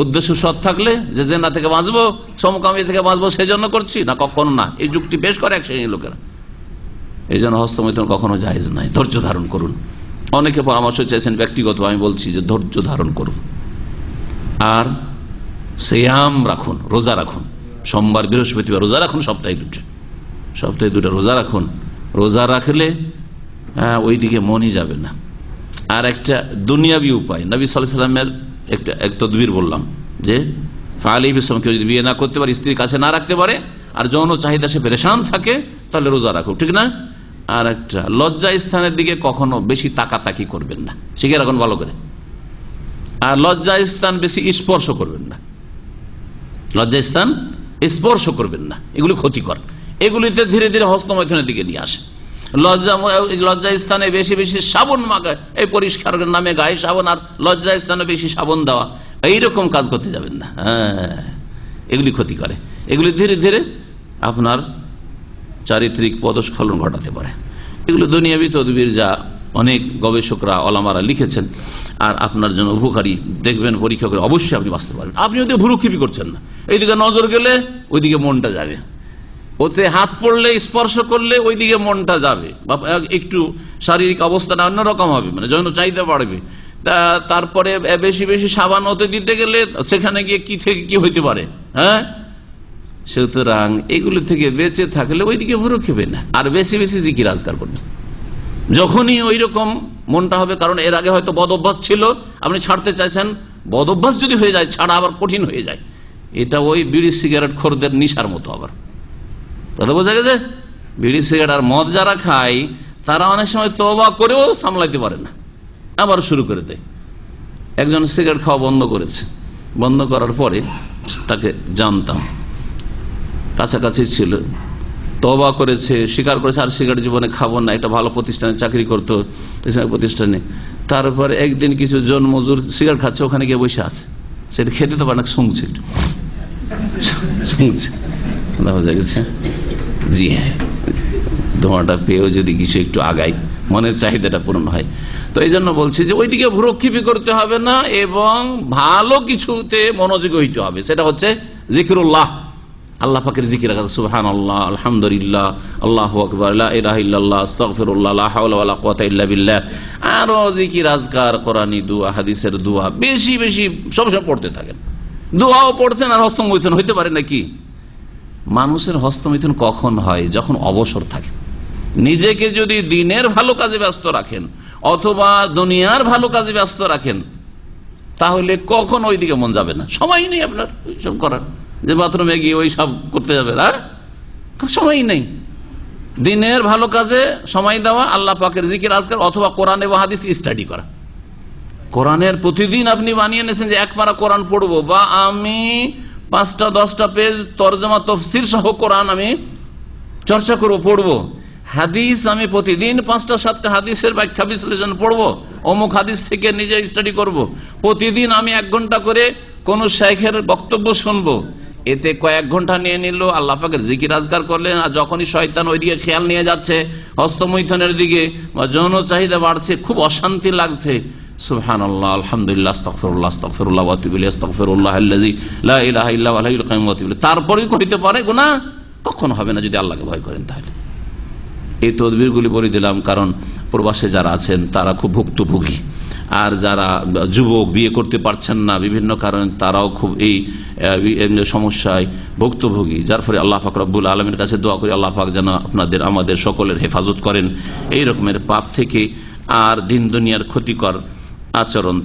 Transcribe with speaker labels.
Speaker 1: উদ্দেশ্য সৎ থাকলে যে জেনা থেকে বাঁচবো, সমকামী থেকে বাঁচবো সেজন্য করছি না, কখনো না। এই যুক্তি পেশ করে এক শ্রেণীর লোকেরা। এই জন্য হস্তমৈথুন কখনো জায়েজ নাই। ধৈর্য ধারণ করুন। অনেকে পরামর্শ চেয়েছেন, ব্যক্তিগত আমি বলছি যে ধৈর্য ধারণ করুন আর সিয়াম রাখুন, রোজা রাখুন। সোমবার বৃহস্পতিবার রোজা রাখুন, সপ্তাহে দুটো রোজা রাখুন। রোজা রাখলে ওই দিকে মনই যাবে না। আর একটা দুনিয়াবি উপায়, নবী সাল্লাল্লাহু আলাইহি ওয়াসাল্লামের এক তদবির বললাম যে ফালি বিসম, কেউ যদি বিয়ে না করতে পারে, স্ত্রীর কাছে না রাখতে পারে, আর যৌন চাহিদা সে পেরেশান থাকে, তাহলে রোজা রাখুক, ঠিক না? আর একটা, লজ্জা স্থানের দিকে কখনো বেশি তাকাতাকি করবেন না, শিখে রাখুন ভালো করে। আর লজ্জা স্থান বেশি স্পর্শ করবেন না, লজ্জা স্থান স্পর্শ করবেন না, এগুলি ক্ষতিকর। এগুলিতে ধীরে ধীরে হস্তমৈথুনের দিকে নিয়ে আসে। লজ্জা স্থানে বেশি বেশি সাবন মাখায়, এই পরিষ্কারের নামে গায়ে সাবন, আর লজ্জা স্থানে বেশি সাবন দেওয়া, এইরকম কাজ করতে যাবেন না। হ্যাঁ, এগুলি ক্ষতি করে। এগুলি ধীরে ধীরে আপনার চারিত্রিক পদস্খলন ঘটাতে পারে। এগুলো দুনিয়াবি তদবির, যা অনেক গবেষকরা, ওলামারা লিখেছেন, আর আপনার জন্য উপকারী। দেখবেন পরীক্ষা করে অবশ্যই আপনি বাঁচতে পারবেন। আপনি ওদের ভুরুক্ষেপি করছেন না, এইদিকে নজর গেলে ওইদিকে মনটা যাবে, ওতে হাত পড়লে, স্পর্শ করলে ওইদিকে মনটা যাবে, বা একটু শারীরিক অবস্থাটা অন্যরকম হবে, মানে যৌন চাহিদা বাড়বে। তারপরে বেশি বেশি সাবান ওতে দিতে গেলে সেখানে গিয়ে কি থেকে কি হইতে পারে। হ্যাঁ, সুতরাং এগুলো থেকে বেঁচে থাকলে ওইদিকে ভুরুক্ষেপে না, আর বেশি বেশি জিকির আজকার করবেন যখনই ওই রকম মনটা হবে। কারণ এর আগে হয়তো বদ অভ্যাস ছিল, আপনি ছাড়তে চাইছেন, বদ অভ্যাস যদি হয়ে যায়, ছাড়া আবার কঠিন হয়ে যায়। এটা ওই বিড়ি সিগারেট খোরদের নিশার মতো। আবার কথা বোঝা গেছে? বিড়ি সিগারেট আর মদ যারা খায়, তারা অনেক সময় তওবা করেও সামলাইতে পারে না, আবার শুরু করে দেয়। একজন সিগারেট খাওয়া বন্ধ করেছে, বন্ধ করার পরে তাকে জানতাম, কাছাকাছি ছিল, তওবা করেছে, স্বীকার করেছে আর সিগারেট জীবনে খাবো না। একটা ভালো প্রতিষ্ঠানে চাকরি করতো, প্রতিষ্ঠানে। তারপরে একদিন কিছু জন মজুর সিগারেট খাচ্ছে, ওখানে গিয়ে বসে আছে, সেটা খেতে তো পারে না, শুনছে, একটু শুনছে। বোঝা গেছে? জি হ্যাঁ, ধোঁয়াটা পেয়েও যদি কিছু একটু আগায়, মনের চাহিদাটা পূরণ হয়। তো এই জন্য বলছি যে ওইদিকে ভ্রুক্ষেপই করতে হবে না, এবং ভালো কিছুতে মনোযোগী হইতে হবে। সেটা হচ্ছে জিকিরুল্লাহ, আল্লাহ পাকের জিকির, সুবহানাল্লাহ, আলহামদুলিল্লাহ, আল্লাহু আকবার, লা ইলাহা ইল্লাল্লাহ, আস্তাগফিরুল্লাহ, লা হাওলা ওয়ালা কুওয়াতা ইল্লা বিল্লাহ। আরো জিকির, আজকার, কোরআনী দোয়া, হাদিসের দোয়া বেশি বেশি সবসময় পড়তে থাকেন। দোয়াও পড়ছেন আর হস্তমৈথুন হইতে পারে নাকি? মানুষের হস্তমৈথুন কখন হয়? যখন অবসর থাকে। নিজেকে যদি দিনের ভালো কাজে ব্যস্ত রাখেন অথবা দুনিয়ার ভালো কাজে ব্যস্ত রাখেন, তাহলে কখন ওই দিকে মন যাবে না। সময় নেই আপনার ওইসব করার, যে বাথরুমে গিয়ে ওই সব করতে যাবে, আর সময় নেই। দিনের ভালো কাজে সময় দেওয়া, আল্লাহ পাকের জিকির আজকাল, অথবা কোরআন এবং হাদিস স্টাডি করা। কোরআনের প্রতিদিন আপনি বানিয়ে নিয়েছেন যে এক পারা কোরআন পড়বো, বা আমি 5-10টা পেজ তরজমা তফসির সহ কোরআন আমি চর্চা করবো, পড়বো। হাদিস আমি প্রতিদিন 5-7টা হাদিসের ব্যাখ্যা বিশ্লেষণ পড়বো, অমুক হাদিস থেকে নিজে স্টাডি করব। প্রতিদিন আমি 1 ঘন্টা করে কোন শাইখের বক্তব্য শুনবো। এতে কয়েক ঘন্টা নিয়ে নিল, আল্লাহ পাকের জিকির আজকার করলেন। আর যখনই শয়তান ওইদিকে খেয়াল নিয়ে যাচ্ছে, হস্তমৈথুনের দিকে, বা যৌন চাহিদা বাড়ছে, খুব অশান্তি লাগছে, সুবহানাল্লাহ, আলহামদুলিল্লাহ, আস্তাগফিরুল্লাহ, আস্তাগফিরুল্লাহ ওয়া আতুবু ইলাইহি, আস্তাগফিরুল্লাহাল্লাযী লা ইলাহা ইল্লা হুয়াল হাইয়ুল কাইয়্যুম ওয়া আতুবু ইলাইহি। তারপরেই কইতে পারে গুনাহ কখনো হবে না যদি আল্লাহকে ভয় করেন। তাহলে এই তদবিরগুলি বলে দিলাম, কারণ প্রবাসে যারা আছেন তারা খুব ভুক্তভোগী, আর যারা যুবক বিয়ে করতে পারছেন না বিভিন্ন কারণে, তারাও খুব এই সমস্যায় ভুক্তভোগী। যার ফলে আল্লাহ পাক রব্বুল আলামিনের কাছে দোয়া করি, আল্লাহ পাক যেন আপনাদের আমাদের সকলের হেফাজত করেন এই রকমের পাপ থেকে, আর দিন দুনিয়ার ক্ষতিকর আচরণ